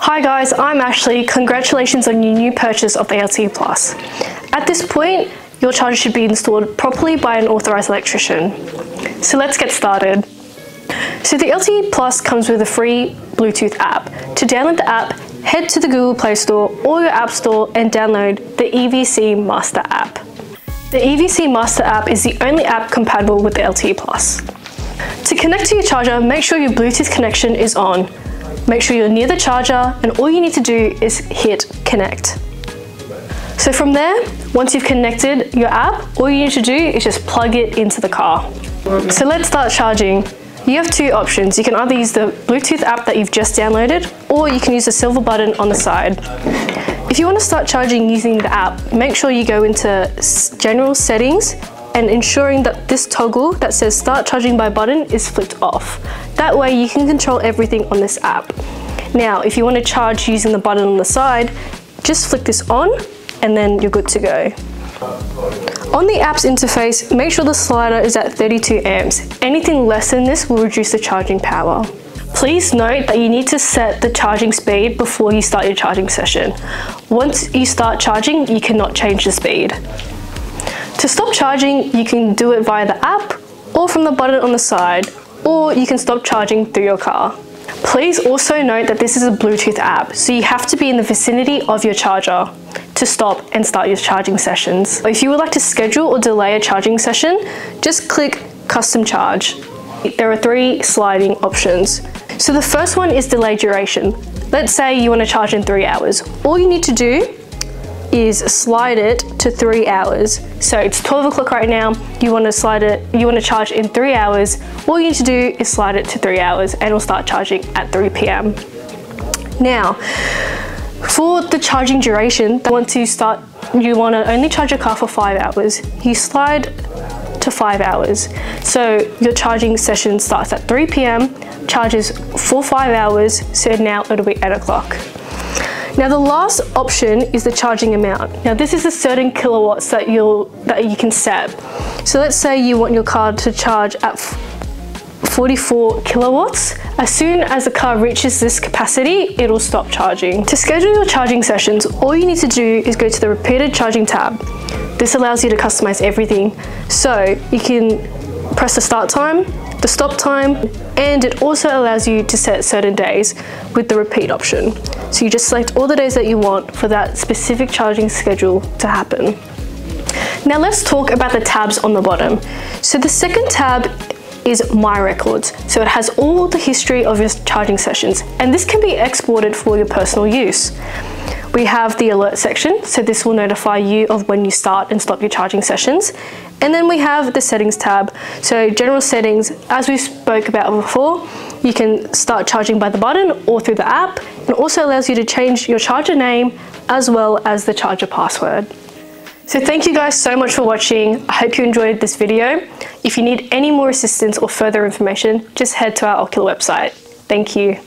Hi guys, I'm Ashley. Congratulations on your new purchase of the LTE Plus. At this point, your charger should be installed properly by an authorized electrician. So let's get started. So the LTE Plus comes with a free Bluetooth app. To download the app, head to the Google Play Store or your App Store and download the EVC Master app. The EVC Master app is the only app compatible with the LTE Plus. To connect to your charger, make sure your Bluetooth connection is on. Make sure you're near the charger, and all you need to do is hit connect. So from there, once you've connected your app, all you need to do is just plug it into the car. So let's start charging. You have two options. You can either use the Bluetooth app that you've just downloaded, or you can use the silver button on the side. If you want to start charging using the app, make sure you go into general settings and ensuring that this toggle that says start charging by button is flipped off. That way you can control everything on this app. Now, if you want to charge using the button on the side, just flick this on and then you're good to go. On the app's interface, make sure the slider is at 32 amps. Anything less than this will reduce the charging power. Please note that you need to set the charging speed before you start your charging session. Once you start charging, you cannot change the speed. To stop charging, you can do it via the app or from the button on the side, or you can stop charging through your car. Please also note that this is a Bluetooth app, so you have to be in the vicinity of your charger to stop and start your charging sessions. If you would like to schedule or delay a charging session, just click Custom Charge. There are three sliding options. So the first one is delay duration. Let's say you want to charge in 3 hours. All you need to do is slide it to 3 hours. So it's 12 o'clock right now, you want to charge in 3 hours. All you need to do is slide it to 3 hours and it'll start charging at 3 p.m. Now, for the charging duration, you want to only charge your car for 5 hours. You slide to 5 hours. So your charging session starts at 3 p.m, charges for 5 hours, so now it'll be 8 o'clock. Now the last option is the charging amount. Now this is a certain kilowatts that you can set. So let's say you want your car to charge at 44 kilowatts. As soon as the car reaches this capacity, it'll stop charging. To schedule your charging sessions, all you need to do is go to the repeated charging tab. This allows you to customize everything. So you can press the start time, the stop time, and it also allows you to set certain days with the repeat option. So you just select all the days that you want for that specific charging schedule to happen. Now let's talk about the tabs on the bottom. So the second tab is My Records. So it has all the history of your charging sessions, and this can be exported for your personal use. We have the alert section, so this will notify you of when you start and stop your charging sessions. And then we have the settings tab. So general settings, as we spoke about before, you can start charging by the button or through the app. It also allows you to change your charger name as well as the charger password. So thank you guys so much for watching. I hope you enjoyed this video. If you need any more assistance or further information, just head to our Ocular website. Thank you.